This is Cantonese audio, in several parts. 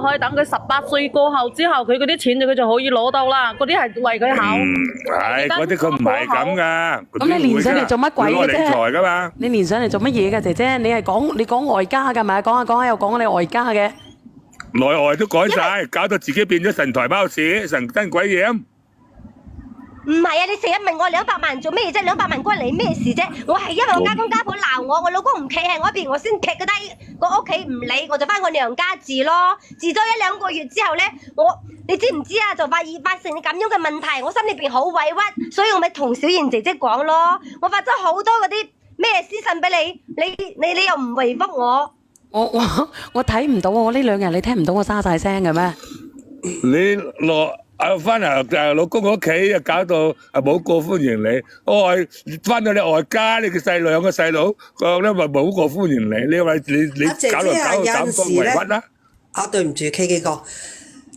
可以等佢18歲過後之後，佢嗰啲錢佢就可以攞到啦。嗰啲係為佢考。係嗰啲佢唔係咁噶。咁你連上嚟做乜鬼嘅理財噶嘛？你連上嚟做乜嘢㗎，姐姐？你係講外家㗎咪？講下又講你外家嘅。內外都改晒，搞到自己變咗神台包市，神憎鬼厭。唔係啊！你成日問我200萬做咩啫？200萬關你咩事啫？我係因為我家公家婆鬧我老公唔企喺我一邊，我先企個低個屋企唔理，我就翻我娘家住咯。住咗1-2個月之後咧，你知唔知啊？就發成咁樣嘅問題，我心裏邊好委屈，所以我咪同小燕姐姐講咯。我發咗好多嗰啲咩私信俾你又唔回覆我。我睇唔到啊！我呢2日你聽唔到我沙晒聲嘅咩？你落翻嚟老公屋企，又搞到冇個歡迎你。翻到你外家，你嘅2個細佬講咧，咪冇個歡迎你。你話你搞到咁多委屈啦。對唔住 KK 哥，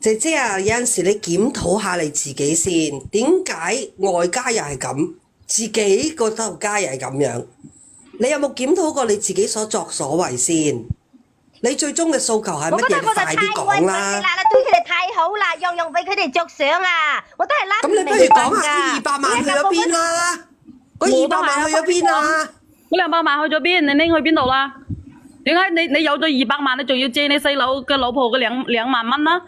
姐姐啊，有陣時你檢討下你自己先，點解外家又係咁，自己個家又係咁樣？你有冇檢討過你自己所作所為先？你最終嘅訴求係乜嘢？快啲講啦！對佢哋太好啦，樣樣為佢哋着想啊！我都係拉咁你不如講下嗰200萬去咗邊啦？嗰200萬去咗邊啊？嗰200萬去咗邊？你拎去邊度啦？點解你有咗200萬，你仲要借你細佬嘅老婆嘅2萬蚊啦？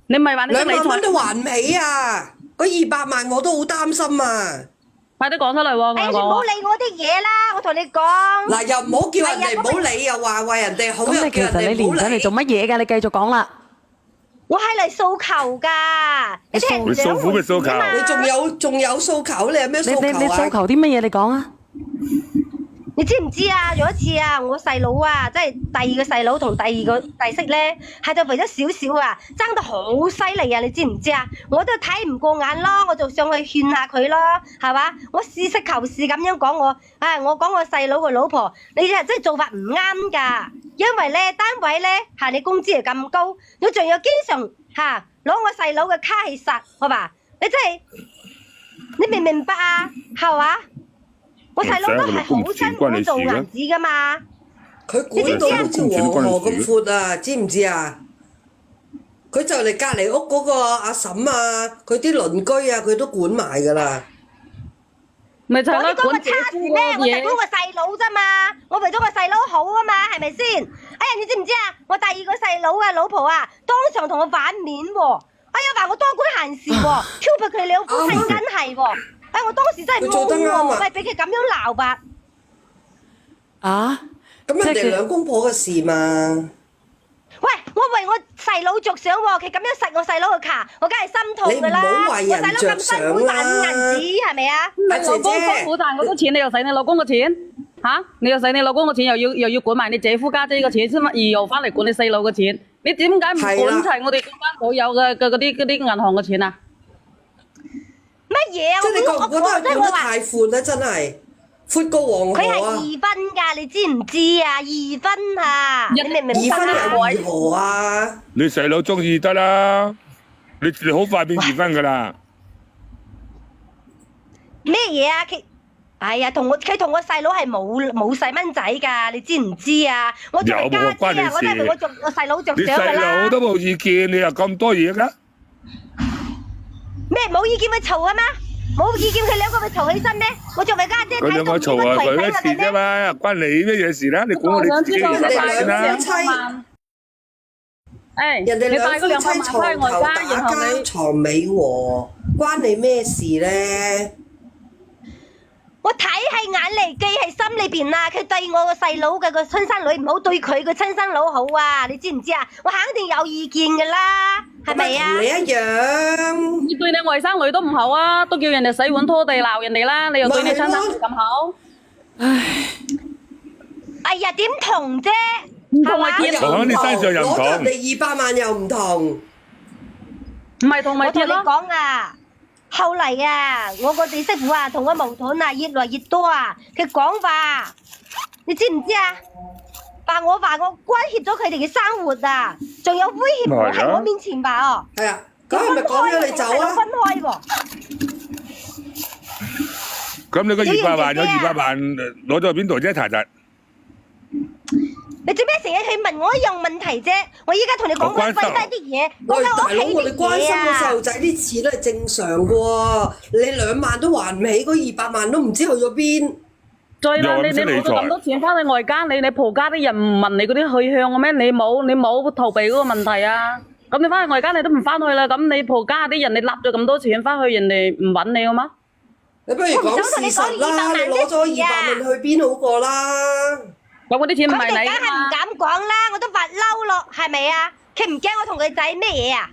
你唔係話你2萬蚊都還唔起啊！嗰200萬我都好擔心啊！快啲講出嚟喎！你唔好理我啲嘢啦，我同你講。嗱，又唔好叫人哋唔好理，又話為人哋好，咁你其實你連上嚟做乜嘢㗎？你繼續講啦。我係嚟訴求㗎，你聽唔到？訴苦嘅訴求。你仲有訴求？你有咩訴求啊？你訴求啲乜嘢？你講啊！你知唔知啊？有一次啊，我細佬啊，即係第2個細佬同第2個弟媳咧，係就為咗少少啊，爭得好犀利啊！你知唔知啊？我都睇唔過眼咯，我就上去勸下佢咯，係嘛？我實事求是咁樣講我講我細佬個老婆，你真係做法唔啱㗎，因為咧單位咧你工資又咁高，你仲要經常攞我細佬嘅卡去殺，係嘛？你真係你明唔明白啊？係嘛？我細佬都係好辛苦做銀紙噶嘛，佢管到好似黃河咁闊啊，知唔知啊？佢就嚟隔離屋嗰個阿嬸啊，佢啲鄰居啊，佢都管埋噶啦。咪就係咯，我講個差事咩？我就管個細佬啫嘛，我為咗個細佬好啊嘛，係咪先？哎呀，你知唔知啊？我第2個細佬嘅老婆啊，當場同我反面喎，哎呀話我多管閒事喎，挑撥佢兩夫妻真係喎。我當時真係懵喎，喂，俾佢咁樣鬧吧。咁人哋兩公婆嘅事嘛。喂，我為我細佬着想喎，佢咁樣實我細佬嘅卡，我梗係心痛㗎啦。你唔好為人着想啦。我細佬咁辛苦賺銀紙，係咪啊？你老公辛苦賺嗰啲錢，你又使你老公嘅錢嚇？你又使你老公嘅錢，又要管埋你姐夫家姐嘅錢，先而又翻嚟管你細佬嘅錢。你點解唔管齊我哋嗰班所有嘅嗰啲銀行嘅錢啊？乜嘢啊？即係你覺唔覺得佢管得太寬咧？真係闊過黃河啊！佢係2分㗎，你知唔知啊？2分啊！你明唔明2分係如何啊？你細佬中意得啦，你好快變2分㗎啦。咩嘢啊？哎呀，佢同我細佬係冇細蚊仔㗎，你知唔知啊？我做家姐啊，我都係為我細佬着想㗎啦。你細佬都冇意見，你又咁多嘢㗎？咩冇意見咪嘈啊嘛？冇意見佢2個咪嘈起身咩？我作為家姐睇到呢個嘈啊，佢嘅事啫嘛，關你咩嘢事啦？你管我哋自己200萬啦。人哋兩夫妻床頭打交床尾和，關你咩事咧？我睇係眼嚟記係心裏邊啊！佢對我個細佬嘅個親生女唔好，對佢個親生佬好啊！你知唔知啊？我肯定有意見噶啦，係咪啊？同你一樣。你對你外甥女都唔好啊，都叫人哋洗碗拖地鬧人哋啦，你又對你親生女咁好？哎呀，點同啫？唔同咪鐵咯，你身上又唔同。攞人哋200萬又唔同。唔係同咪鐵咯？我同你講啊！後嚟啊，我個弟媳婦啊，同我矛盾啊，越來越多啊。佢講話，你知唔知啊？話我關協咗佢哋嘅生活啊，仲有威脅我喺我面前吧哦。係啊，咁係咪講咗你走啊？分開喎。咁你個200萬有200萬攞咗去邊度啫？查實。你做咩成日去問我一樣問題啫？我依家同你講緊跪低啲嘢，講喂，緊大佬，我我屋企啲哋關心嘢啊！個細路仔啲錢都係正常嘅喎，你2萬都還唔起，嗰200萬都唔知去咗邊。再啦，又你攞咗咁多錢翻去外家，你蒲家啲人唔問你嗰啲去向嘅咩？你冇逃避嗰個問題啊！咁你翻去外家你都唔翻去啦，咁你蒲家啲人你立咗咁多錢翻去，人哋唔揾你嘅嗎？你不如講事實啦，你攞咗200萬去邊好過啦。咁嗰啲錢唔係佢哋梗係唔你㗎嘛？敢講啦，我都發嬲咯，係咪啊？佢唔驚我同佢仔咩嘢啊？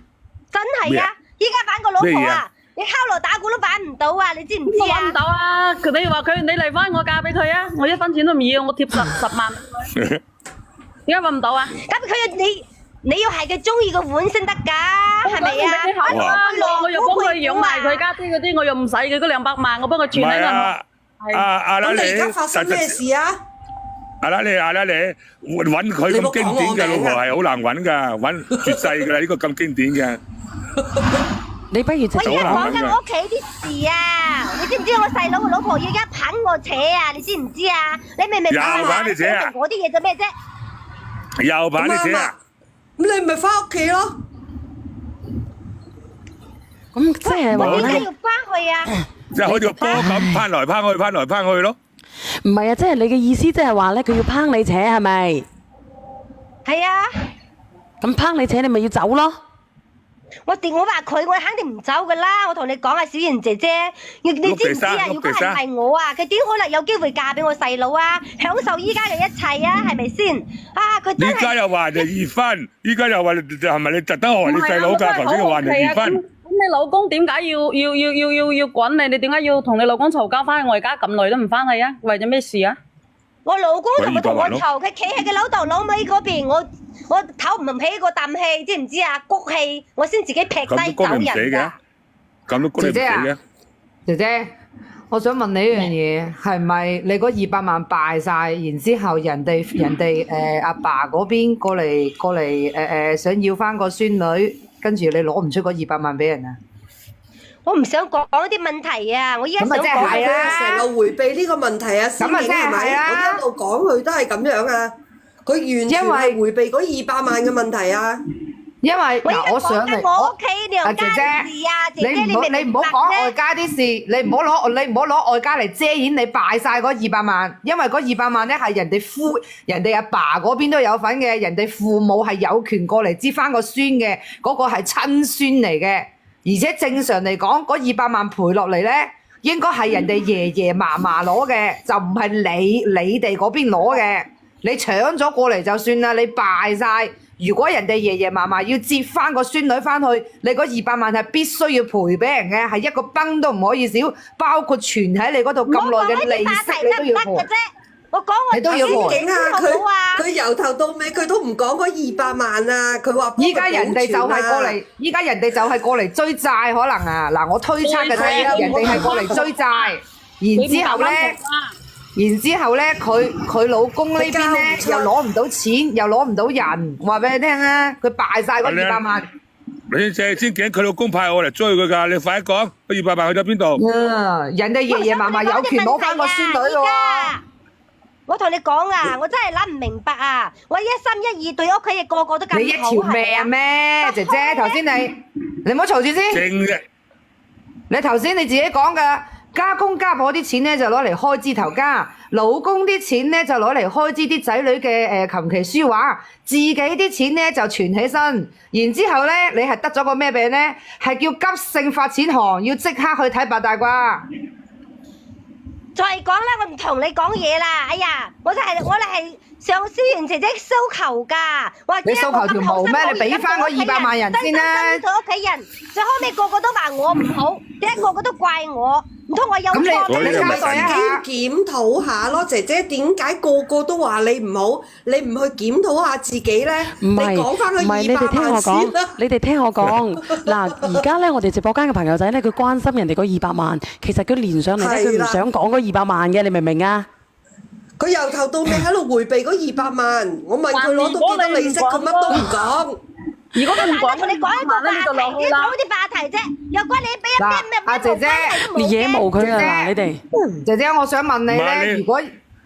真係咩啊啊！依家反個老婆啊咩嘢啊，你敲鑼打鼓都反唔到啊！你知唔知我揾唔啊？到啊！佢你話佢你嚟翻我嫁俾佢啊！我一分錢都唔要，我貼十萬俾佢。點解揾唔到啊？咁你要係佢中意個款先得㗎，係咪啊？我又幫佢養埋佢家啲嗰啲，我又唔使佢嗰200萬，我幫佢唔係存喺銀行。啊，阿拉咁你你而家發生咩事啊？阿拉你揾佢咁經典嘅老婆係好難揾㗎，揾絕世㗎啦！呢個咁經典嘅。你不如直我而家好難揾㗎講緊我屋企啲事啊！你知唔知我細佬個老婆而家捧我扯啊？你知唔知啊？你明唔明白又捧你扯啊我啲嘢做咩啫？又把你錢啊！咁你咪翻屋企咯。咁即係話咧我點解，要翻去啊？即係好似個波咁攀來攀去，攀來攀去咯。唔係啊，即係你嘅意思，即係話咧，佢要抨你扯係咪？係啊！咁抨你扯，你咪要走咯。我話佢，我肯定唔走噶啦！我同你講啊，小賢姐姐，你知唔知啊？如果係唔係我啊，佢點可能有機會嫁俾我細佬啊？享受依家嘅一切啊，係咪先？啊，佢真依家係又話人哋二婚，依家又話係咪你特登害你細佬㗎？頭先又話人哋二婚。咁你老公點解要滾你？你點解要同你老公嘈交，翻去外家咁耐都唔翻去啊？為咗咩事啊？我老公同佢同我鬼嘈，佢企喺佢老豆老尾嗰邊，我唞唔起個啖氣，知唔知啊？谷氣，我先自己劈咁低走都供你唔死嘅人㗎。，咁都供你唔死嘅。姐姐，我想問你一樣嘢，係咪你嗰200萬敗晒，然之後人哋阿爸嗰邊過嚟想要翻個孫女，跟住你攞唔出嗰200萬俾人啊？我唔想講啲問題啊！我依家想咁咪即係講係啊佢成日迴避呢個問題啊，咁啊即係係咪？係啊我一路講佢都係咁樣啊，佢完全係迴避嗰200萬嘅問題啊。因為我依家嗱，我講上嚟緊我屋企娘家姐姐事啊！姐姐，你唔好明唔明白你唔好講外啫？家啲事，你唔好攞外家嚟遮掩你敗晒嗰200萬，因為嗰200萬咧係人哋阿爸嗰邊都有份嘅，人哋父母係有權過嚟接翻個孫嘅，嗰個係親孫嚟嘅，而且正常嚟講嗰200萬賠落嚟咧，應該係人哋爺爺嫲嫲攞嘅，就唔係你哋嗰邊攞嘅，你搶咗過嚟就算啦，你敗晒。如果人哋爺爺嫲嫲要接翻個孫女翻去，你嗰200萬係必須要賠俾人嘅，係一個崩都唔可以少，包括存喺你嗰度咁耐嘅利息你都要賠。唔好講呢啲話題得唔得嘅啫？我講我你都要賠邊境啊，好唔好啊？佢由頭到尾佢都唔講嗰200萬啊，佢話依家人哋就係過嚟追債，可能啊嗱，我推測嘅啫，人哋係過嚟追債，然之後咧，佢老公呢邊咧又攞唔到錢，又攞唔到人，話俾你聽啊，佢敗晒嗰200萬。你借先幾？佢老公派我嚟追佢㗎，你快啲講，嗰200萬去咗邊度？人哋爺爺嫲嫲有權攞翻個孫女嘅喎。我同你講啊，我真係諗唔明白啊！我一心一意對屋企嘅個個都咁好，你一條命咩，姐姐？頭先你唔好嘈住先。正啫，你頭先你自己講㗎，家公家婆啲錢咧就攞嚟開支頭家，老公啲錢咧就攞嚟開支啲仔女嘅琴棋書畫，自己啲錢咧就存起身，然之後咧你係得咗個咩病咧？係叫急性發錢寒，要即刻去睇八大卦。再講啦，我唔同你講嘢啦！哎呀，我哋係上小圓姐姐訴求㗎，或者你訴求條毛咩你俾返嗰200萬人先啦對屋企人，最後尾個個都話我唔好，點解個個都怪我？唔通我有錯咁你咩？交代一下自己檢討下咯，姐姐點解個個都話你唔好，你唔去檢討下自己咧？你唔係講翻佢唔係，你哋聽200我萬先講啦。，你哋聽我講。嗱，而家咧，我哋直播間嘅朋友仔咧，佢關心人哋嗰200萬，其實佢連上嚟咧，佢唔係啦想講嗰200萬嘅，你明唔明啊？佢由頭到尾喺度迴避嗰200萬，我問佢攞到幾多利息，佢乜都唔講。如果佢唔講同你講一個話題，咧，你就落你講去啦。啲話題啫，又關你俾一咩咩嗱阿姐姐你惹毛佢啊！嗱，你哋姐姐，我想問你唔係咧，你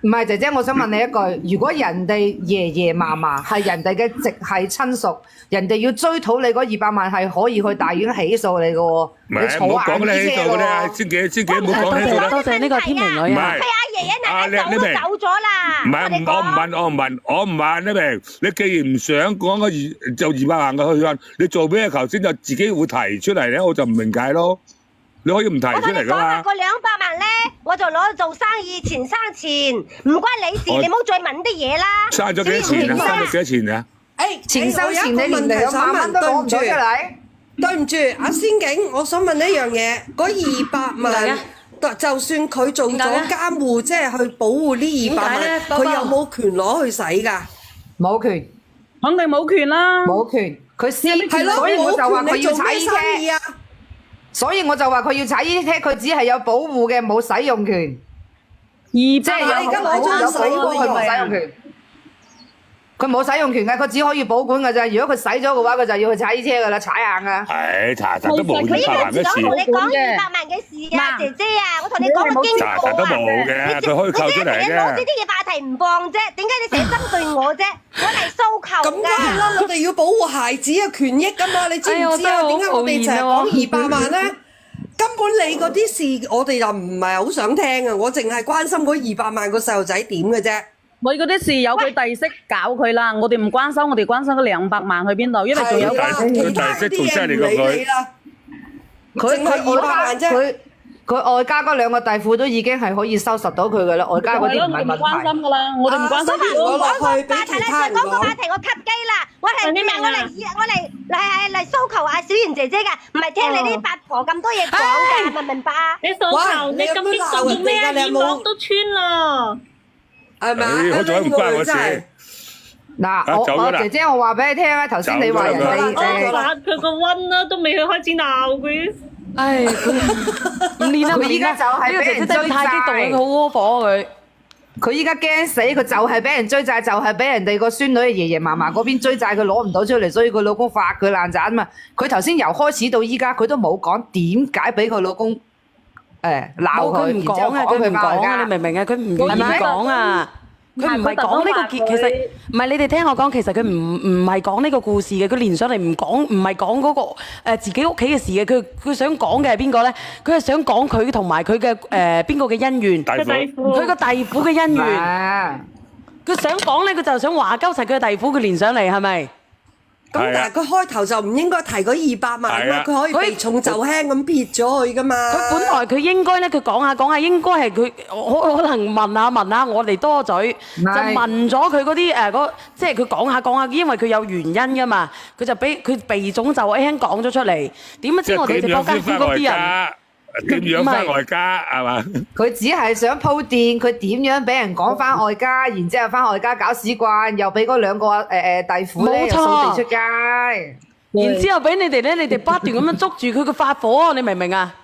唔係姐姐，我想問你一句，如果人哋爺爺嫲嫲係人哋嘅直系親屬，人哋要追討你嗰200萬係可以去大院起訴你嘅喎，唔你係唔好講呢起訴嗰啲啊，千幾唔好講起訴啦。多謝呢個天平女啊！唔係佢阿爺爺奶奶走都走咗啦。唔係，我唔問呢明。你既然唔想講個就200萬嘅去案，你做咩頭先就自己會提出嚟咧？我就唔明解咯。你可以唔提出嚟噶嘛？我同你講啊，個200萬咧，我就攞做生意錢生錢，唔關你事，你唔好再問啲嘢啦。生咗幾多錢啊？生咗幾多錢啊？錢收錢，你連2萬蚊都攞唔到出嚟。對唔住，阿仙景，我想問一樣嘢，嗰200萬，就算佢做咗監護，即係去保護呢200萬，佢有冇權攞去使㗎？冇權，肯定冇權啦。冇權，佢私，係咯，所以我就話佢要踩冇權，你做咩生意啊？所以我就話佢要踩呢啲車，佢只係有保護嘅，冇使用權。即係有而家攞咗有使保護，佢冇使用權。佢冇使用權嘅，佢只可以保管嘅啫。如果佢使咗嘅話，佢就要去踩呢車噶啦，踩硬噶。係查都冇佢200萬嘅事。同你講200萬嘅事啊，姐姐啊，我同你講個經過啊。查都冇嘅，佢可以扣出嚟你攞呢嘅。啲嘢話題唔放啫，點解你成日針對我啫？我嚟訴求咁梗係啦，我哋要保護孩子嘅權益噶嘛，你知唔知啊？點解我哋成日講200萬咧？根本你嗰啲事，我哋就唔係好想聽啊！我淨係關心嗰200萬個細路仔點嘅啫。佢嗰啲事有佢弟媳搞佢啦，我哋唔關心，我哋關心嗰200萬去邊度，因為仲有其他啲嘢唔理你啦。淨係200萬啫。佢外家嗰2個弟婦都已經係可以收拾到佢噶啦，外家嗰啲唔係問關心噶啦，我哋唔關心。我落去俾其他人講個話講。題我吸機啦，我嚟訴求阿小賢姐姐㗎，唔係聽你啲八婆咁多嘢講㗎，明唔明白啊？你訴求你咁激動做咩啊？耳膜都穿啦！係咪啊？好彩唔關我事。嗱，我姐姐我話俾你聽啊，頭先你話人哋我發佢個溫啦，都未去開始鬧佢。唉，唔練啦，佢依家就係俾人追債，太激動啦，佢好窩火佢。佢依家驚死，佢就係俾人追債，就係俾人哋個孫女爺爺嫲嫲嗰邊追債，佢攞唔到出嚟，所以佢老公發佢爛渣啊嘛。佢頭先由開始到依家，佢都冇講點解俾佢老公鬧佢，唔講啊，佢唔講啊，你明唔明啊？佢唔願意講啊。佢唔係講呢個結，其實唔係你哋聽我講，其實佢唔係講呢個故事嘅，佢連上嚟唔係講嗰個自己屋企嘅事嘅，佢想講嘅係邊個咧？佢係想講佢同埋佢嘅邊個嘅恩怨，佢個弟婦嘅恩怨。佢想講咧，佢就想話鳩齊佢嘅弟婦，佢連上嚟係咪？咁但係佢開頭就唔應該提嗰200萬啊，佢可以避重就輕咁撇咗佢噶嘛。佢本來佢應該咧，佢講下，應該係佢可能問下我哋多嘴，就問咗佢嗰啲即係佢講下，因為佢有原因噶嘛，佢就俾佢避重就輕講咗出嚟。點知我哋直播間嗰啲人點樣翻外家係嘛？佢只係想鋪墊，佢點樣俾人講翻外家，然之後翻外家搞屎棍，又俾嗰2個弟婦咧掃地出街，然之後俾你哋咧，你哋不斷咁樣捉住佢，佢發火，你明唔明啊？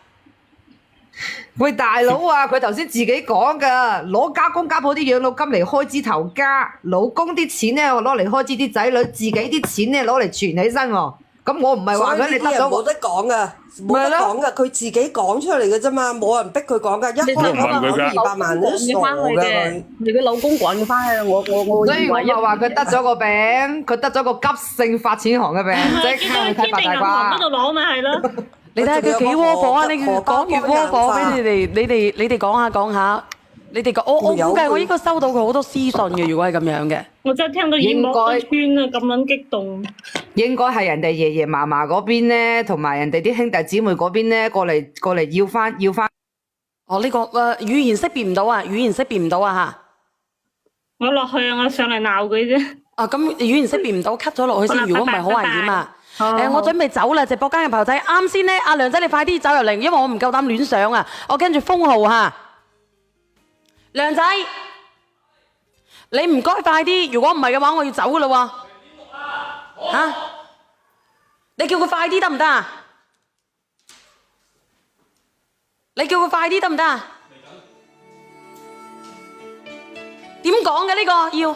喂，大佬啊，佢頭先自己講噶，攞家公家婆啲養老金嚟開支頭家，老公啲錢咧攞嚟開支啲仔女，自己啲錢咧攞嚟存起身喎。咁我唔係話佢你得咗冇得講噶，冇得講噶，佢自己講出嚟嘅啫嘛，冇人逼佢講噶，一開口講200萬都傻嘅。你嘅老公趕佢翻去，我所以我就話佢得咗個餅，佢得咗個急性發錢行嘅餅，即刻去睇白大瓜。嗰度攞咪係咯。你睇下佢幾窩火啊！你講越窩火俾你哋講下。你哋講，我估計我應該收到佢好多私信嘅，如果係咁樣嘅。我真係聽到耳膜都穿啊，咁撚激動。應該係人哋爺爺嫲嫲嗰邊咧，同埋人哋啲兄弟姊妹嗰邊咧，過嚟要翻。哦，呢個語言識別唔到啊，語言識別唔到啊嚇。我落去啊，我上嚟鬧佢啫。啊，咁語言識別唔到，cut 咗落去先。如果唔係好危險啊。我準備走啦，直播間嘅朋友仔。啱先咧，阿梁仔你快啲走入嚟，因為我唔夠膽亂上啊，我跟住封號嚇。梁仔，你唔該快啲，如果唔係嘅話，我要走噶啦喎。嚇？你叫佢快啲得唔得啊？你叫佢快啲得唔得啊？點講嘅呢個要？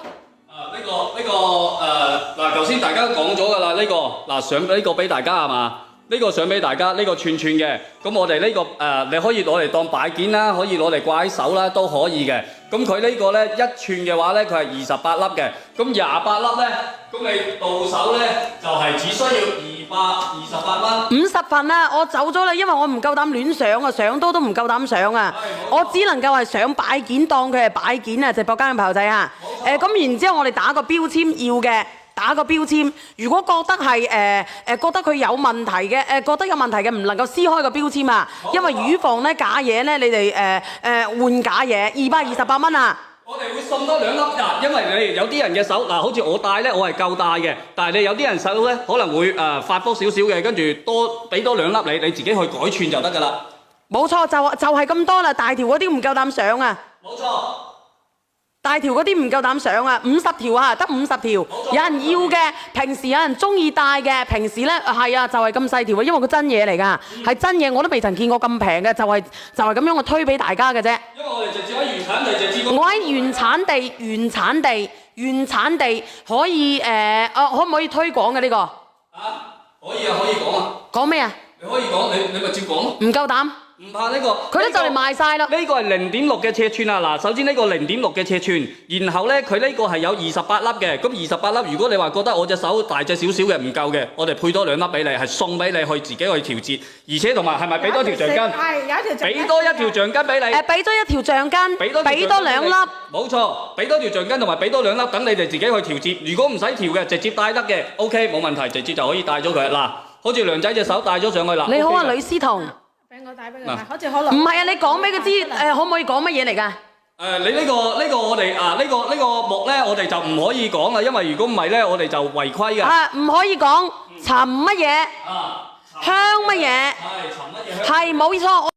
嗱，頭先大家都講咗㗎啦，呢個嗱上呢個俾大家係嘛？呢個相俾大家，呢個串串嘅，咁我哋呢個你可以攞嚟當擺件啦，可以攞嚟掛喺手啦，都可以嘅。咁佢呢個咧一串嘅話咧，佢係28粒嘅，咁28粒咧，咁你到手咧就係只需要228蚊。50份啊！我走咗啦，因為我唔夠膽亂上啊，上都唔夠膽上啊！我只能夠係上擺件，當佢係擺件啊！直播間嘅朋友仔啊，咁然之後我哋打個標籤要嘅。打個標籤，如果覺得係覺得佢有問題嘅，覺得有問題嘅唔能夠撕開個標籤啊，因為預防咧假嘢咧，你哋換假嘢228蚊啊！我哋會送多2粒㗎，因為你有啲人嘅手嗱，好似我戴咧，我係夠戴嘅，但係你有啲人手咧可能會發福少少嘅，跟住俾多2粒你自己去改串就得㗎啦。冇錯，就係咁多啦，大條嗰啲唔夠膽上啊！冇錯。大條嗰啲唔夠膽上啊，50條啊，得50條，有人要嘅，平時有人中意戴嘅，平時咧係啊，就係咁細條啊，因為佢真嘢嚟㗎，係真嘢，我都未曾見過咁平嘅，就係咁樣我推俾大家嘅啫。因為我哋直接喺原產地直接。我喺原產地可以可唔可以推廣嘅呢個？可以啊，可以講啊。講咩啊？你可以講，你咪照講咯。唔夠膽。唔怕呢個，佢都就嚟賣晒啦。呢個係0.6嘅尺寸啊！嗱，首先呢個0.6嘅尺寸，然後咧佢呢個係有28粒嘅，咁28粒如果你話覺得我隻手大隻少少嘅唔夠嘅，我哋配多2粒俾你，係送俾你去自己去調節，而且同埋係咪俾多條橡筋？係有一條橡筋。俾多一條橡筋俾你。俾多一條橡筋，俾多2粒。冇錯，俾多條橡筋同埋俾多2粒，等你哋自己去調節。如果唔使調嘅，直接戴得嘅 ，OK 冇問題，直接就可以戴咗佢。嗱，好似梁仔隻手戴咗上去啦。你好啊，呂思彤。俾我帶俾佢，好似可能。唔係啊，你講俾佢知可唔可以講乜嘢嚟㗎？你呢個我哋呢個木咧，我哋就唔可以講啦，因為如果唔係咧，我哋就違規嘅。唔可以講沉乜嘢，香乜嘢，係沉乜嘢香。係冇錯。